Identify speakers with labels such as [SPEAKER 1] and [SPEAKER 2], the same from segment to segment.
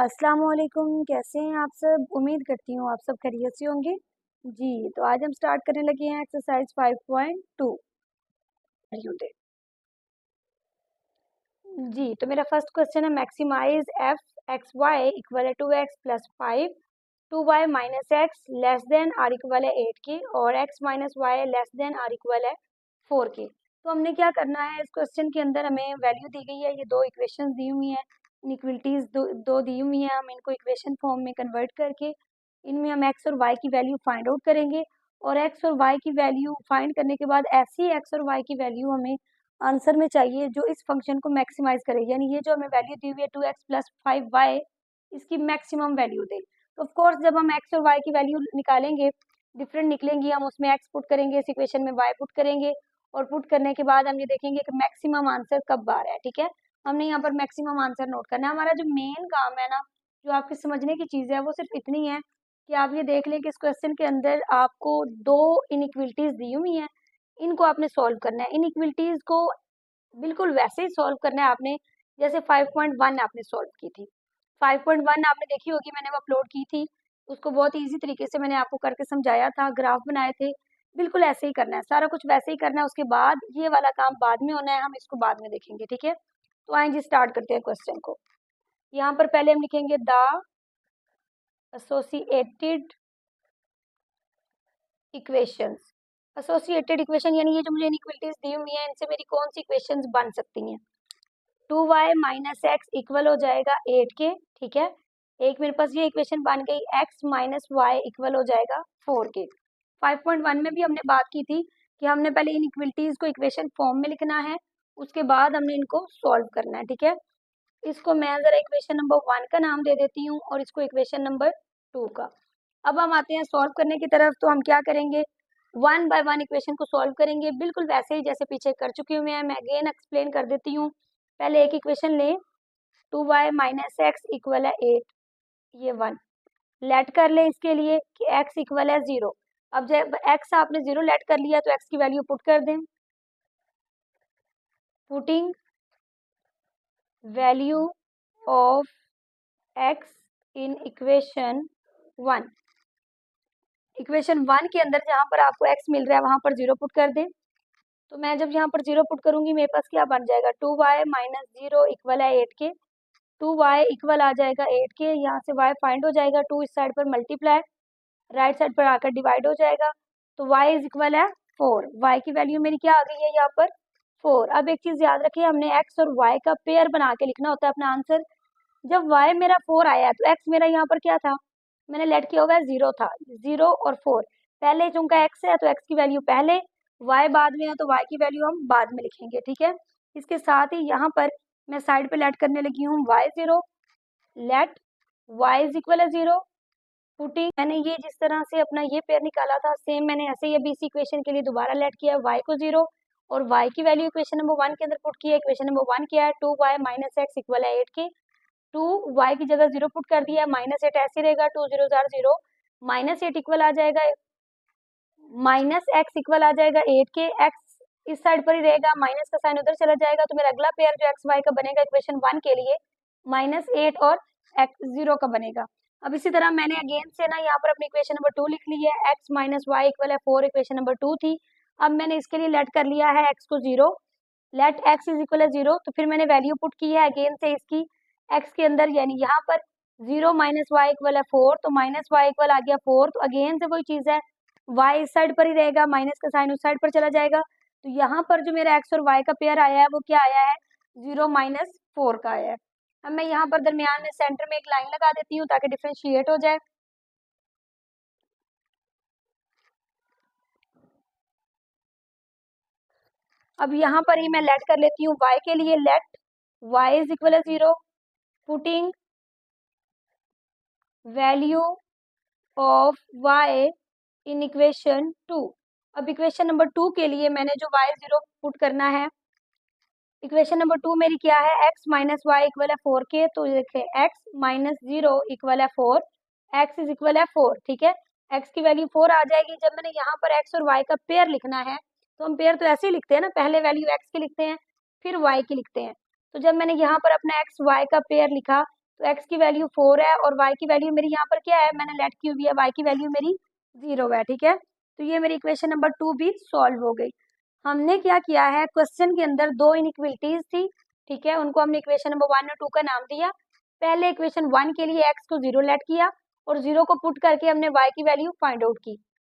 [SPEAKER 1] अस्सलाम वालेकुम। कैसे हैं आप सब? उम्मीद करती हूँ आप सब खैरियत से होंगे। जी, तो आज हम स्टार्ट करने लगे हैं एक्सरसाइज 5.2। जी, तो मेरा फर्स्ट क्वेश्चन है maximize f x y equal है 2x plus 5 2y minus x less than or equal है 8 के और x minus y less than or equal है 4 के। तो हमने क्या करना है, इस क्वेश्चन के अंदर हमें वैल्यू दी गई है, ये दो इक्वेशंस दी हुई हैं, इनइक्वलिटीज दो दी हुई हैं। हम इनको इक्वेशन फॉर्म में कन्वर्ट करके इनमें हम x और y की वैल्यू फाइंड आउट करेंगे और x और y की वैल्यू फाइंड करने के बाद ऐसी x और y की वैल्यू हमें आंसर में चाहिए जो इस फंक्शन को मैक्सिमाइज करे, यानी ये जो हमें वैल्यू दी हुई है 2x प्लस 5y इसकी मैक्सिमम वैल्यू दे। तो ऑफ कोर्स जब हम x और y की वैल्यू निकालेंगे डिफरेंट निकलेंगी, हम उसमें x पुट करेंगे, इस इक्वेशन में y पुट करेंगे और पुट करने के बाद हम ये देखेंगे कि मैक्सिमम आंसर कब आ रहा है। ठीक है, हमने यहाँ पर मैक्सिमम आंसर नोट करना है। हमारा जो मेन काम है ना, जो आपके समझने की चीज़ है वो सिर्फ इतनी है कि आप ये देख लें कि इस क्वेश्चन के अंदर आपको दो इनइक्वलिटीज दी हुई हैं, इनको आपने सॉल्व करना है। इनइक्वलिटीज को बिल्कुल वैसे ही सॉल्व करना है आपने जैसे 5.1 आपने सॉल्व की थी। 5.1 आपने देखी होगी, मैंने वो अपलोड की थी, उसको बहुत इजी तरीके से मैंने आपको करके समझाया था, ग्राफ बनाए थे। बिल्कुल ऐसे ही करना है, सारा कुछ वैसे ही करना है। उसके बाद ये वाला काम बाद में होना है, हम इसको बाद में देखेंगे। ठीक है, तो आइए जी स्टार्ट करते हैं क्वेश्चन को। यहाँ पर पहले हम लिखेंगे the associated equations. Associated equation यानी ये जो मुझे इनइक्वलिटीज दी हुई है, इनसे मेरी कौन सी इक्वेशंस बन सकती हैं। 2y माइनस एक्स इक्वल हो जाएगा 8 के। ठीक है, एक मेरे पास ये इक्वेशन बन गई, x माइनस वाई इक्वल हो जाएगा 4 के। 5.1 में भी हमने बात की थी कि हमने पहले इन इक्वलिटीज को इक्वेशन फॉर्म में लिखना है, उसके बाद हमने इनको सॉल्व करना है। ठीक है, इसको मैं जरा इक्वेशन नंबर 1 का नाम दे देती हूँ और इसको इक्वेशन नंबर 2 का। अब हम आते हैं सॉल्व करने की तरफ। तो हम क्या करेंगे, 1 बाय 1 इक्वेशन को सॉल्व करेंगे, बिल्कुल वैसे ही जैसे पीछे कर चुके हुए हैं। मैं अगेन एक्सप्लेन कर देती हूँ। पहले एक इक्वेशन लें, 2y माइनस एक्स इक्वल है 8, ये 1 लेट कर ले इसके लिए कि x इक्वल है 0। अब जब x आपने 0 लेट कर लिया तो x की वैल्यू पुट कर दें, putting value of x in equation 1। Equation 1 के अंदर जहां पर आपको x मिल रहा है वहां पर 0 पुट कर दें। तो मैं जब यहाँ पर 0 पुट करूंगी मेरे पास क्या बन जाएगा, 2y माइनस 0 इक्वल है 8 के। 2y इक्वल आ जाएगा 8 के, यहाँ से y फाइंड हो जाएगा, 2 इस साइड पर मल्टीप्लाई, राइट साइड पर आकर डिवाइड हो जाएगा, तो y इज इक्वल है 4। y की वैल्यू मेरी क्या आ गई है यहाँ पर 4। अब एक चीज याद रखिए, हमने x और y का पेयर बना के लिखना होता है अपना आंसर। जब y मेरा 4 आया है तो x मेरा यहाँ पर क्या था, मैंने लेट किया होगा 0 था। 0 और 4 पहले चूंकि x है तो x की वैल्यू पहले, y बाद में है तो y की वैल्यू हम बाद में लिखेंगे। ठीक है, इसके साथ ही यहाँ पर मैं साइड पे लेट करने लगी हूँ y0, late y is equal है 0, पुटिंग मैंने ये जिस तरह से अपना ये पेयर निकाला था सेम मैंने ऐसे ही बीसी इक्वेशन के लिए दोबारा लेट किया y को 0 और y की वैल्यू इक्वेशन नंबर 1 के अंदर पुट किया। इक्वेशन नंबर 1 क्या है, 2y माइनस एक्स इक्वल है 8 के। 2y की जगह 0 पुट कर दिया, माइनस 8 ऐसे रहेगा, 2 0 0, माइनस 8 इक्वल आ जाएगा, माइनस एक्स इक्वल आ जाएगा 8 के। x इस साइड पर ही रहेगा, माइनस का साइन उधर चला जाएगा, तो मेरा अगला पेयर जो एक्स वाई का बनेगा इक्वेशन 1 के लिए -8 और x 0 का बनेगा। अब इसी तरह मैंने अगेन से ना यहाँ पर अपनी इक्वेशन नंबर 2 लिख ली है, x माइनस वाई इक्वल है 4, इक्वेशन नंबर 2 थी। अब मैंने इसके लिए लेट कर लिया है x को 0, लेट x इज इक्वल है 0, तो फिर मैंने वैल्यू पुट की है अगेन से इसकी x के अंदर, यानी यहाँ पर 0 माइनस वाई इक्वल है 4, तो माइनस वाई इक्वल आ गया 4, तो अगेन से वही चीज़ है, y इस साइड पर ही रहेगा, माइनस का साइन उस साइड पर चला जाएगा, तो यहाँ पर जो मेरा x और y का पेयर आया है वो क्या आया है, 0 माइनस 4 का आया है। अब मैं यहाँ पर दरमियान में सेंटर में एक लाइन लगा देती हूँ ताकि डिफ्रेंशिएट हो जाए। अब यहाँ पर ही मैं लेट कर लेती हूँ y के लिए, लेट y इज इक्वल है 0, putting value of y in equation 2। अब इक्वेशन नंबर 2 के लिए मैंने जो y0 पुट करना है, इक्वेशन नंबर 2 मेरी क्या है, x माइनस वाई इक्वल है 4 के, तो देखें x माइनस 0 इक्वल है 4, x इज इक्वल है 4। ठीक है, x की वैल्यू 4 आ जाएगी। जब मैंने यहाँ पर x और y का पेयर लिखना है, तो हम पेयर तो ऐसे ही लिखते हैं ना, पहले वैल्यू x की लिखते हैं फिर y की लिखते हैं। तो जब मैंने यहाँ पर अपना x y का पेयर लिखा, तो x की वैल्यू 4 है और y की वैल्यू मेरी यहाँ पर क्या है, मैंने लेट की हुई है, y की वैल्यू मेरी 0 है, ठीक है। तो ये मेरी इक्वेशन नंबर 2 भी सॉल्व हो गई। हमने क्या किया है, क्वेश्चन के अंदर दो इनइक्वलिटीज थी, ठीक है, उनको हमने इक्वेशन नंबर 1 और 2 का नाम दिया। पहले इक्वेशन 1 के लिए x को 0 लेट किया और 0 को पुट करके हमने y की वैल्यू फाइंड आउट की।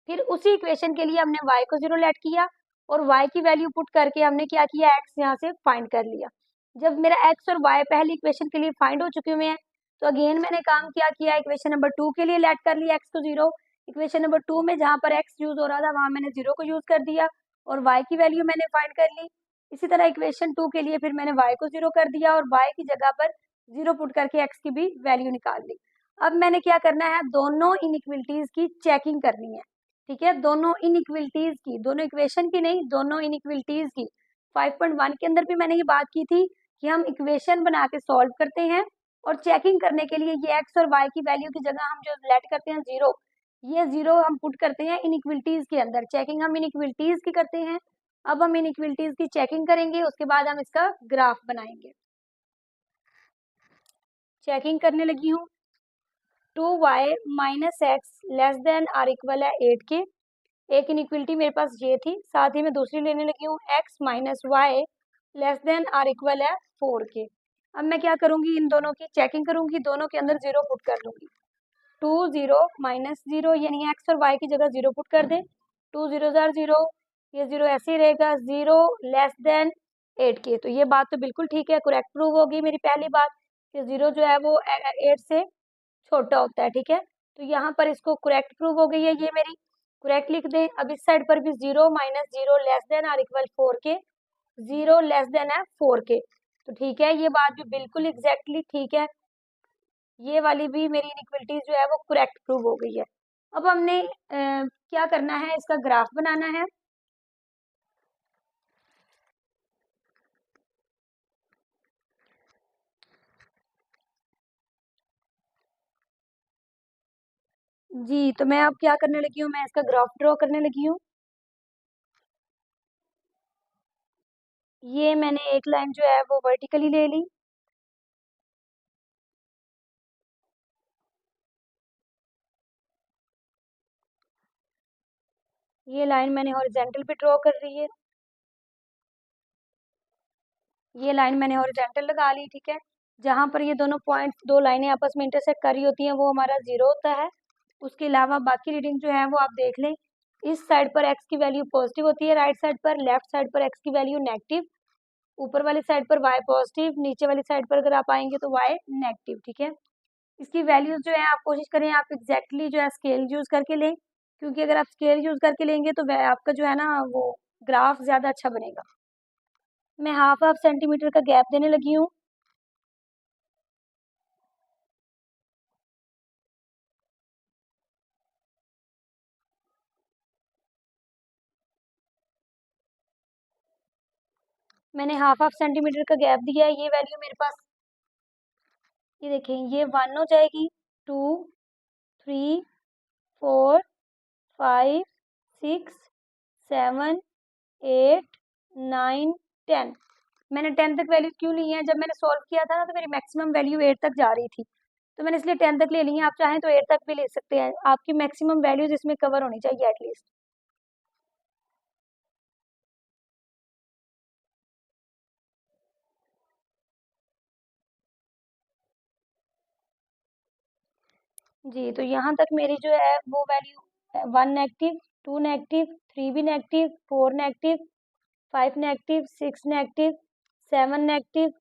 [SPEAKER 1] फिर उसी इक्वेशन के लिए हमने y को 0 लेट किया और y की वैल्यू पुट करके हमने क्या किया, x यहाँ से फाइंड कर लिया। जब मेरा x और y पहली इक्वेशन के लिए फाइंड हो चुके हुए हैं, तो अगेन मैंने काम क्या किया, इक्वेशन नंबर 2 के लिए लेट कर लिया x को 0। इक्वेशन नंबर 2 में जहाँ पर x यूज हो रहा था वहां मैंने 0 को यूज कर दिया और y की वैल्यू मैंने फाइंड कर ली। इसी तरह इक्वेशन 2 के लिए फिर मैंने y को 0 कर दिया और y की जगह पर 0 पुट करके x की भी वैल्यू निकाल ली। अब मैंने क्या करना है, दोनों इनइक्वलिटीज की चेकिंग करनी है, ठीक है, दोनों इनइक्वलिटीज की, दोनों इक्वेशन की नहीं, दोनों इनइक्वलिटीज की। 5.1 के अंदर भी मैंने ये बात की थी कि हम इक्वेशन बना के सॉल्व करते हैं और चेकिंग करने के लिए ये x और y की वैल्यू की जगह हम जो लेट करते हैं 0, ये 0 हम पुट करते हैं इनइक्वलिटीज के अंदर। चेकिंग हम इनइक्वलिटीज की करते हैं। अब हम इनइक्वलिटीज की चेकिंग करेंगे, उसके बाद हम इसका ग्राफ बनाएंगे। चेकिंग करने लगी हूँ। 2y minus x less than or equal है 8 के। एक इनइक्वलिटी मेरे पास ये थी, साथ ही मैं दूसरी लेने लगी हूँ, x minus y less than or equal है 4 के। अब मैं क्या करूंगी, इन दोनों की चेकिंग करूंगी, दोनों के अंदर 0 पुट कर लूंगी। 2 0 माइनस 0 यानी x और y की जगह 0 पुट कर दें। 2 0 जार 0, ये 0 ऐसे ही रहेगा। 0 लेस देन 8 के, तो ये बात तो बिल्कुल ठीक है, करेक्ट प्रूव होगी मेरी पहली बात कि 0 जो है वो 8 से छोटा होता है, ठीक है। तो यहाँ पर इसको करेक्ट प्रूव हो गई है, ये मेरी करेक्ट लिख दें। अब इस साइड पर भी 0 minus 0 less than or equal 4 के, 0 लेस देन है 4 के, तो ठीक है, ये बात भी बिल्कुल एग्जैक्टली ठीक है। ये वाली भी मेरी इनइक्वलिटीज जो है वो करेक्ट प्रूव हो गई है। अब हमने क्या करना है, इसका ग्राफ बनाना है। जी, तो मैं अब क्या करने लगी हूँ, मैं इसका ग्राफ ड्रॉ करने लगी हूँ। ये मैंने एक लाइन जो है वो वर्टिकली ले ली, ये लाइन मैंने हॉरिजॉन्टल पे ड्रॉ कर रही है, ये लाइन मैंने हॉरिजॉन्टल लगा ली, ठीक है। जहां पर ये दोनों पॉइंट्स, दो लाइनें आपस में इंटरसेक्ट कर रही होती हैं, वो हमारा 0 होता है। उसके अलावा बाकी रीडिंग जो है वो आप देख लें, इस साइड पर x की वैल्यू पॉजिटिव होती है, राइट साइड पर, लेफ्ट साइड पर x की वैल्यू नेगेटिव, ऊपर वाली साइड पर y पॉजिटिव, नीचे वाली साइड पर अगर आप आएंगे तो y नेगेटिव, ठीक है। इसकी वैल्यूज जो है आप कोशिश करें आप एग्जैक्टली जो है स्केल यूज करके लें, क्योंकि अगर आप स्केल यूज करके लेंगे तो आपका जो है ना वो ग्राफ ज्यादा अच्छा बनेगा। मैं हाफ हाफ सेंटीमीटर का गैप देने लगी हूँ। मैंने हाफ हाफ सेंटीमीटर का गैप दिया है। ये वैल्यू मेरे पास, ये देखें, ये 1 हो जाएगी, 2 3 4 5 6 7 8 9 10। मैंने 10 तक वैल्यू क्यों ली है, जब मैंने सॉल्व किया था ना तो मेरी मैक्सिमम वैल्यू 8 तक जा रही थी, तो मैंने इसलिए 10 तक ले ली है। आप चाहें तो 8 तक भी ले सकते हैं, आपकी मैक्सिमम वैल्यूज इसमें कवर होनी चाहिए एटलीस्ट। जी, तो यहाँ तक मेरी जो है वो वैल्यू 1 नेगेटिव, 2 नेगेटिव, 3 भी negative, 4 negative, 5 negative, 6 negative, 7 negative,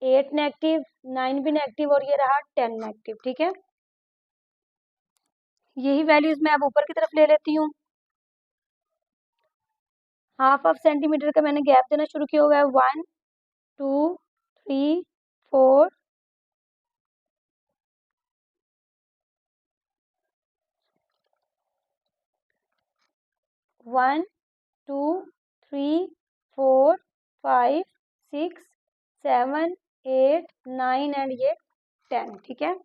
[SPEAKER 1] 8 negative, 9 भी नेगेटिव और ये रहा 10 नेगेटिव, ठीक है। यही वैल्यूज मैं अब ऊपर की तरफ ले लेती हूँ। हाफ ऑफ सेंटीमीटर का मैंने गैप देना शुरू किया हुआ है। 1 2 3 4 1 2 3 4 5 6 7 8 9 एंड ये 10, ठीक है।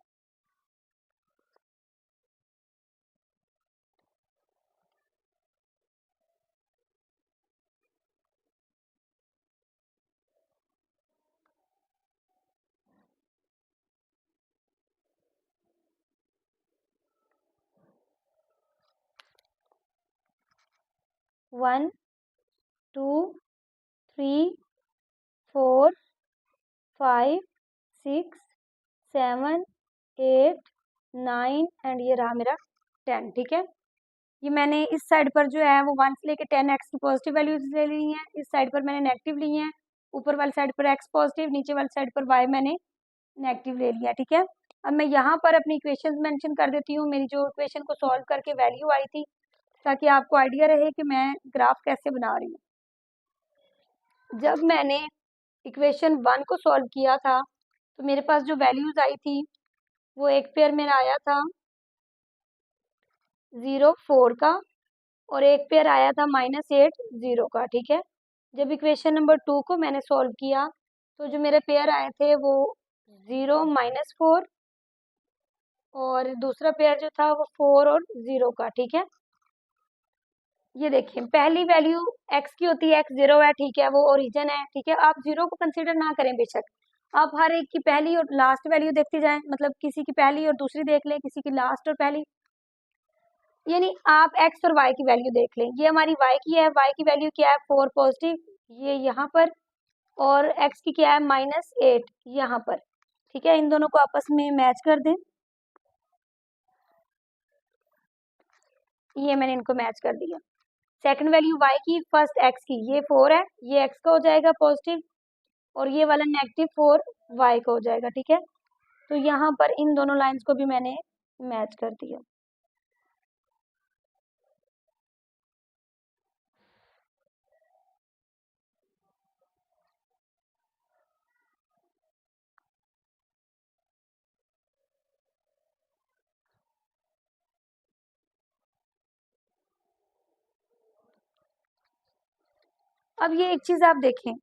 [SPEAKER 1] 1 2 3 4 5 6 7 8 9 एंड ये रहा मेरा 10। ठीक है, ये मैंने इस साइड पर जो है वो 1 से लेके 10 एक्स की पॉजिटिव वैल्यूज ले ली हैं, इस साइड पर मैंने नेगेटिव ली हैं, ऊपर वाली साइड पर एक्स पॉजिटिव, नीचे वाली साइड पर वाई मैंने नेगेटिव ले लिया। ठीक है, अब मैं यहाँ पर अपनी इक्वेशंस मेंशन कर देती हूँ, मेरी जो इक्वेशन को सॉल्व करके वैल्यू आई थी, ताकि आपको आइडिया रहे कि मैं ग्राफ कैसे बना रही हूँ। जब मैंने इक्वेशन 1 को सॉल्व किया था तो मेरे पास जो वैल्यूज आई थी वो एक पेयर मेरा आया था 0 4 का और एक पेयर आया था -8 0 का। ठीक है, जब इक्वेशन नंबर 2 को मैंने सॉल्व किया तो जो मेरे पेयर आए थे वो 0 -4 और दूसरा पेयर जो था वो 4 और 0 का। ठीक है, ये देखिए पहली वैल्यू x की होती है, x 0 है, ठीक है, वो ओरिजिन है। ठीक है, आप 0 को कंसीडर ना करें बेशक, आप हर एक की पहली और लास्ट वैल्यू देखते जाएं, मतलब किसी की पहली और दूसरी देख लें, किसी की लास्ट और पहली, यानी आप x और y की वैल्यू देख लें। ये हमारी y की है, y की वैल्यू क्या है 4 पॉजिटिव, ये यहाँ पर, और x की क्या है -8 यहाँ पर। ठीक है, इन दोनों को आपस में मैच कर दें, ये मैंने इनको मैच कर दिया। सेकंड वैल्यू y की, फर्स्ट x की, ये 4 है, ये x का हो जाएगा पॉजिटिव और ये वाला -4 y का हो जाएगा। ठीक है, तो यहाँ पर इन दोनों लाइंस को भी मैंने मैच कर दिया। अब ये एक चीज आप देखें,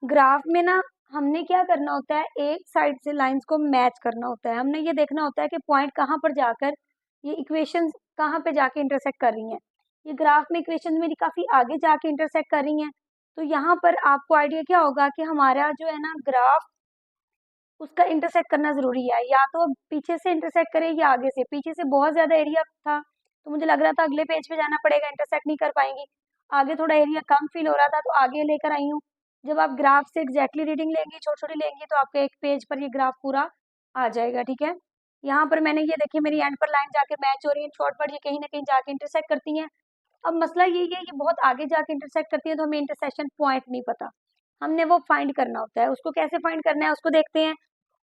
[SPEAKER 1] ग्राफ में ना हमने क्या करना होता है, एक साइड से लाइंस को मैच करना होता है, हमने ये देखना होता है कि पॉइंट कहाँ पर जाकर ये इक्वेशंस कहाँ पे जाके इंटरसेक्ट कर रही हैं। ये ग्राफ में इक्वेशन मेरी काफी आगे जाके इंटरसेक्ट कर रही हैं, तो यहाँ पर आपको आइडिया क्या होगा कि हमारा जो है ना ग्राफ, उसका इंटरसेक्ट करना जरूरी है, या तो पीछे से इंटरसेक्ट करे या आगे से। पीछे से बहुत ज्यादा एरिया था तो मुझे लग रहा था अगले पेज पे जाना पड़ेगा, इंटरसेक्ट नहीं कर पाएंगी। आगे थोड़ा एरिया कम फील हो रहा था तो आगे लेकर आई हूँ। जब आप ग्राफ से एग्जैक्टली रीडिंग लेंगी, छोटी छोटी लेंगी, तो आपके एक पेज पर ये ग्राफ पूरा आ जाएगा। ठीक है, यहाँ पर मैंने ये देखिए मेरी एंड पर लाइन जाके मैच हो रही है, शॉर्ट पर ये कहीं ना कहीं जाके इंटरसेक्ट करती हैं। अब मसला यही है, ये बहुत आगे जाके इंटरसेक्ट करती है तो हमें इंटरसेक्शन पॉइंट नहीं पता, हमने वो फाइंड करना होता है। उसको कैसे फाइंड करना है उसको देखते हैं।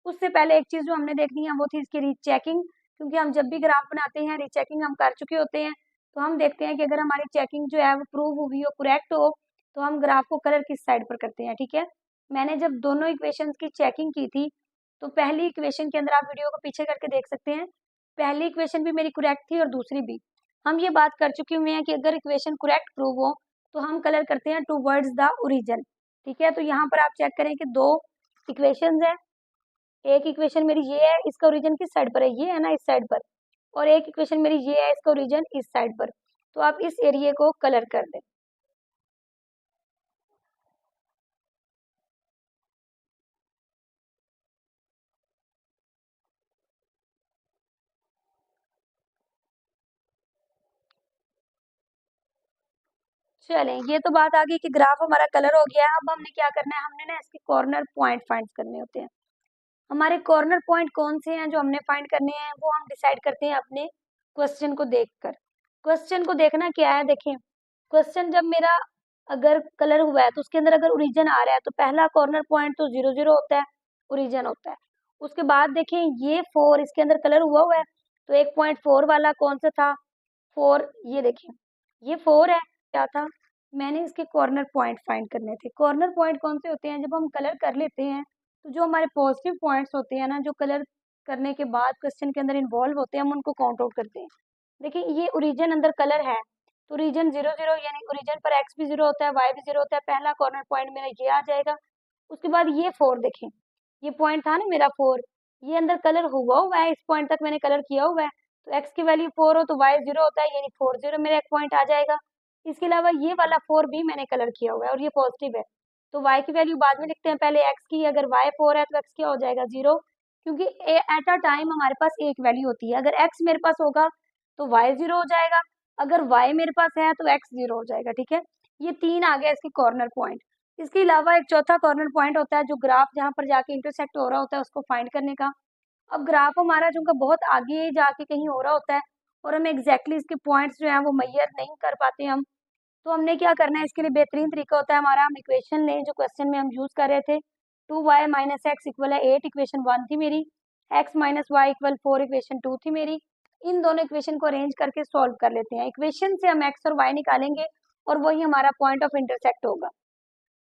[SPEAKER 1] उससे पहले एक चीज जो हमने देखनी है वो थी इसकी रीचेकिंग, क्योंकि हम जब भी ग्राफ बनाते हैं रीचेकिंग हम कर चुके होते हैं, तो हम देखते हैं कि अगर हमारी चेकिंग जो है वो प्रूव हुई हो, करेक्ट हो, तो हम ग्राफ को कलर किस साइड पर करते हैं। ठीक है, मैंने जब दोनों इक्वेशंस की चेकिंग की थी तो पहली इक्वेशन के अंदर, आप वीडियो को पीछे करके देख सकते हैं, पहली इक्वेशन भी मेरी करेक्ट थी और दूसरी भी। हम ये बात कर चुके हुए हैं कि अगर इक्वेशन करेक्ट प्रूव हो तो हम कलर करते हैं टूवर्ड्स द ओरिजिन। ठीक है, तो यहाँ पर आप चेक करें कि दो इक्वेशंस है, एक इक्वेशन मेरी ये है, इसका ओरिजिन किस साइड पर है, ये है ना, इस साइड पर, और एक इक्वेशन मेरी ये है, इसका ओरिजिन इस साइड पर। तो आप इस एरिया को कलर कर दें। चलें, ये तो बात आ गई कि ग्राफ हमारा कलर हो गया है। अब हमने क्या करना है, हमने ना इसके कॉर्नर पॉइंट फाइंड करने होते हैं। हमारे कॉर्नर पॉइंट कौन से हैं जो हमने फाइंड करने हैं, वो हम डिसाइड करते हैं अपने क्वेश्चन को देखकर। क्वेश्चन को देखना क्या है, देखें क्वेश्चन जब मेरा अगर कलर हुआ है तो उसके अंदर अगर ओरिजिन आ रहा है तो पहला कॉर्नर पॉइंट तो 0 0 होता है, ओरिजिन होता है। उसके बाद देखें ये 4 इसके अंदर कलर हुआ हुआ है, तो एक पॉइंट 4 वाला कौन सा था, 4, ये देखें ये 4 है। क्या था, मैंने इसके कॉर्नर पॉइंट फाइंड करने थे। कॉर्नर पॉइंट कौन से होते हैं, जब हम कलर कर लेते हैं तो जो हमारे पॉजिटिव पॉइंट्स होते हैं ना, जो कलर करने के बाद क्वेश्चन के अंदर इन्वॉल्व होते हैं, हम उनको काउंट आउट करते हैं। देखिए ये ओरिजिन अंदर कलर है, तो रीजन 0 0, यानी ओरिजिन पर x भी 0 होता है, y भी 0 होता है, पहला कॉर्नर पॉइंट मेरा ये आ जाएगा। उसके बाद ये 4 देखें, ये पॉइंट था ना मेरा 4, ये अंदर कलर हुआ हुआ है, इस पॉइंट तक मैंने कलर किया हुआ है, तो x की वैल्यू 4 हो तो y 0 होता है, यानी 4 0 मेरा एक पॉइंट आ जाएगा। इसके अलावा ये वाला 4 भी मैंने कलर किया हुआ है और ये पॉजिटिव है, तो y की वैल्यू बाद में लिखते हैं, पहले x की, अगर y 4 है तो x क्या हो जाएगा 0, क्योंकि एट अ टाइम हमारे पास एक वैल्यू होती है, अगर x मेरे पास होगा तो y 0 हो जाएगा, अगर y मेरे पास है तो x 0 हो जाएगा, ठीक है। ये 3 आ गया इसके कॉर्नर पॉइंट। इसके अलावा एक चौथा कॉर्नर पॉइंट होता है जो ग्राफ जहाँ पर जाके इंटरसेक्ट हो रहा होता है उसको फाइंड करने का। अब ग्राफ हमारा जो बहुत आगे जाके कहीं हो रहा होता है और हमें एग्जैक्टली इसके पॉइंट्स जो है वो मैयर नहीं कर पाते हम, तो हमने क्या करना है, इसके लिए बेहतरीन तरीका होता है हमारा, हम इक्वेशन लें जो क्वेश्चन में हम यूज कर रहे थे। 2y माइनस एक्स इक्वल है 8, इक्वेशन 1 थी मेरी। x minus y equal 4, equation 2 थी मेरी। इन दोनों इक्वेशन को अरेंज करके सॉल्व कर लेते हैं। इक्वेशन से हम x और y निकालेंगे और वही हमारा पॉइंट ऑफ इंटरसेक्ट होगा।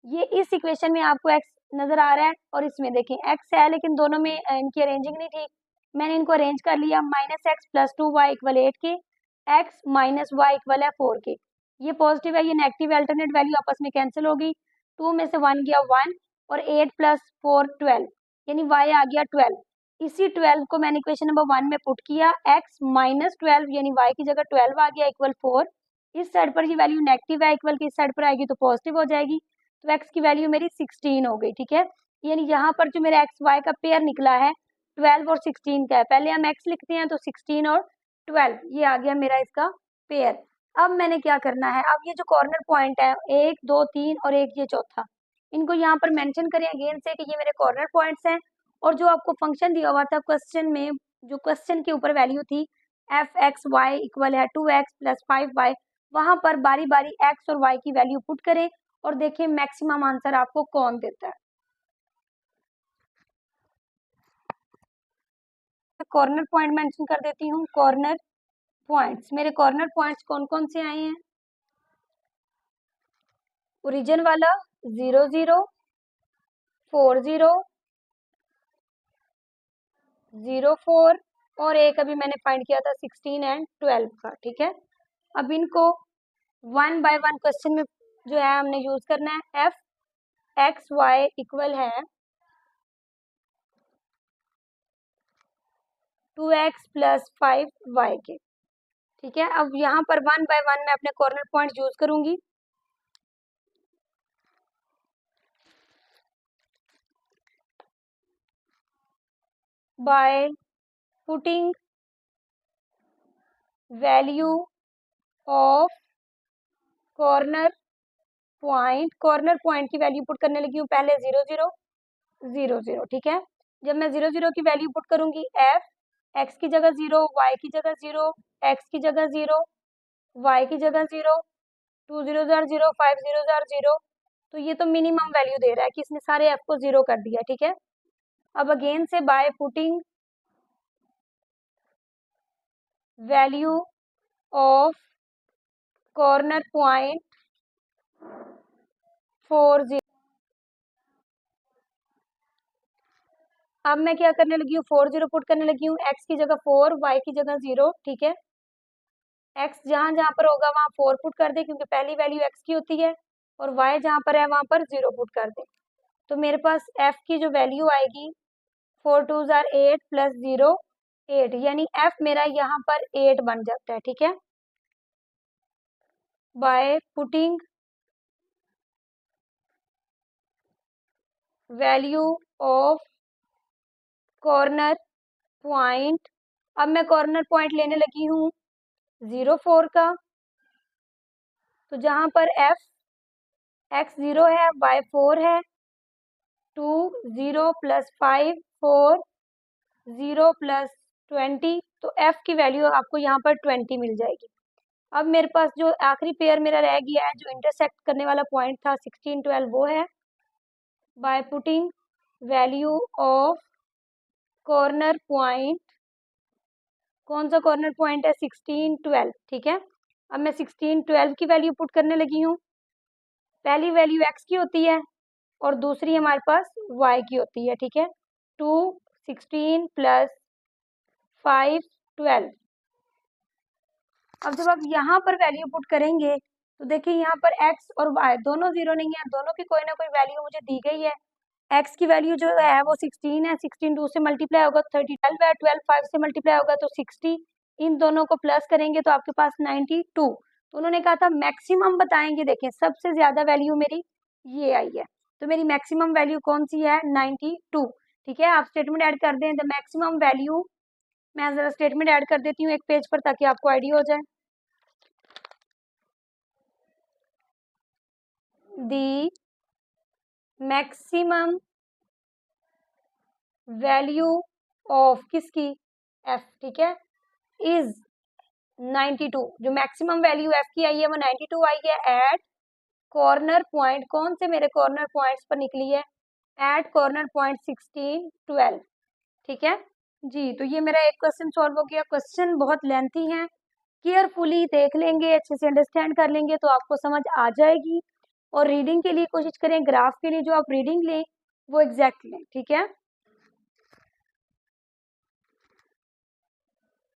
[SPEAKER 1] ये इस इक्वेशन में आपको x नजर आ रहा है और इसमें देखें x है, लेकिन दोनों में इनकी अरेंजिंग नहीं ठीक। मैंने इनको अरेंज कर लिया। Minus x plus 2y equal 8 के, x माइनस वाई इक्वल है 4 के। ये पॉजिटिव है, ये नेगेटिव, अल्टरनेट वैल्यू आपस में कैंसिल होगी। 2 में से 1 गया 1 और 8 प्लस 4 12, यानी y आ गया 12। इसी 12 को मैंने इक्वेशन नंबर 1 में पुट किया। x माइनस 12 यानी y की जगह 12 आ गया इक्वल 4। इस साइड पर ये वैल्यू नेगेटिव है, इक्वल की इस साइड पर आएगी तो पॉजिटिव हो जाएगी, तो x की वैल्यू मेरी 16 हो गई, ठीक है। यानी यहाँ पर जो मेरा एक्स वाई का पेयर निकला है 12 और 16 का है। पहले हम x लिखते हैं तो 16 और 12 ये आ गया मेरा इसका पेयर। अब मैंने क्या करना है, अब ये जो कॉर्नर पॉइंट है 1 2 3 और एक ये चौथा, इनको यहाँ पर मेंशन करें अगेन से कि ये मेरे कॉर्नर पॉइंट्स हैं। और जो आपको फंक्शन दिया हुआ था क्वेश्चन में, जो क्वेश्चन के ऊपर वैल्यू थी एफ एक्स वाई इक्वल है 2x प्लस 5y, वहां पर बारी बारी x और y की वैल्यू पुट करें और देखें मैक्सिमम आंसर आपको कौन देता है। कॉर्नर पॉइंट मेंशन कर देती हूँ। कॉर्नर पॉइंट्स, मेरे कॉर्नर पॉइंट्स कौन कौन से आए हैं। ओरिजिन वाला 0 0 4 0 0 4 और एक अभी मैंने फाइंड किया था 16 एंड 12 का, ठीक है। अब इनको 1 बाय 1 क्वेश्चन में जो है हमने यूज करना है। एफ एक्स वाई इक्वल है 2x प्लस 5y के, ठीक है। अब यहाँ पर 1 बाय 1 मैं अपने कॉर्नर पॉइंट यूज करूंगी। By putting value of corner point की वैल्यू पुट करने लगी हूँ पहले 0 0 0 0, ठीक है। जब मैं 0 0 की वैल्यू पुट करूंगी एफ एक्स की जगह 0, वाई की जगह 0, एक्स की जगह 0, वाई की जगह 0, 2 0 0 5 0 0, तो ये तो मिनिमम वैल्यू दे रहा है कि इसने सारे एफ को 0 कर दिया, ठीक है। अब अगेन से by putting value of corner point 4 0, अब मैं क्या करने लगी हूँ 4 0 पुट करने लगी हूँ। एक्स की जगह 4, वाई की जगह 0, ठीक है। एक्स जहां जहां पर होगा वहां 4 पुट कर दे क्योंकि पहली वैल्यू एक्स की होती है, और वाई जहां पर है वहां पर 0 पुट कर दे। तो मेरे पास एफ की जो वैल्यू आएगी 4 2 8 प्लस 0 8, यानी एफ मेरा यहाँ पर 8 बन जाता है, ठीक है। By putting value of corner point, अब मैं कॉर्नर पॉइंट लेने लगी हूँ 0 4 का, तो जहां पर एफ एक्स 0 है, वाई 4 है, 2 0 प्लस 5 4 0 प्लस 20, तो एफ की वैल्यू आपको यहाँ पर 20 मिल जाएगी। अब मेरे पास जो आखिरी पेयर मेरा रह गया है जो इंटरसेक्ट करने वाला पॉइंट था 16 12, वो है by putting value of corner point, कौन सा कॉर्नर पॉइंट है 16 12, ठीक है। अब मैं 16 12 की वैल्यू पुट करने लगी हूँ। पहली वैल्यू एक्स की होती है और दूसरी हमारे पास y की होती है, ठीक है। 2 16 प्लस 5 12। अब जब आप यहाँ पर वैल्यू पुट करेंगे तो देखिए यहाँ पर x और y दोनों 0 नहीं है, दोनों की कोई ना कोई वैल्यू मुझे दी गई है। x की वैल्यू जो है वो 16 है, 16 2 से मल्टीप्लाई होगा तो 30, 12 है, 12 5 से मल्टीप्लाई होगा तो 60, इन दोनों को प्लस करेंगे तो आपके पास 92। तो उन्होंने कहा था मैक्सिमम बताएंगे, देखें सबसे ज्यादा वैल्यू मेरी ये आई है, तो मेरी मैक्सिमम वैल्यू कौन सी है 92, ठीक है। आप स्टेटमेंट ऐड कर दें द मैक्सिमम वैल्यू, मैं जरा स्टेटमेंट ऐड कर देती हूँ एक पेज पर ताकि आपको आइडिया हो जाए। दी मैक्सिमम वैल्यू ऑफ किसकी, एफ, ठीक है, इज 92, जो मैक्सिमम वैल्यू एफ की आई है वो 92 आई है एट कॉर्नर पॉइंट, कौन से मेरे कॉर्नर पॉइंट्स पर निकली है, एट कॉर्नर पॉइंट 16, 12, ठीक है जी। तो ये मेरा एक क्वेश्चन सॉल्व हो गया। क्वेश्चन बहुत लेंथी है, केयरफुली देख लेंगे, अच्छे से अंडरस्टैंड कर लेंगे तो आपको समझ आ जाएगी। और रीडिंग के लिए कोशिश करें, ग्राफ के लिए जो आप रीडिंग लें वो एग्जैक्ट लें, ठीक है।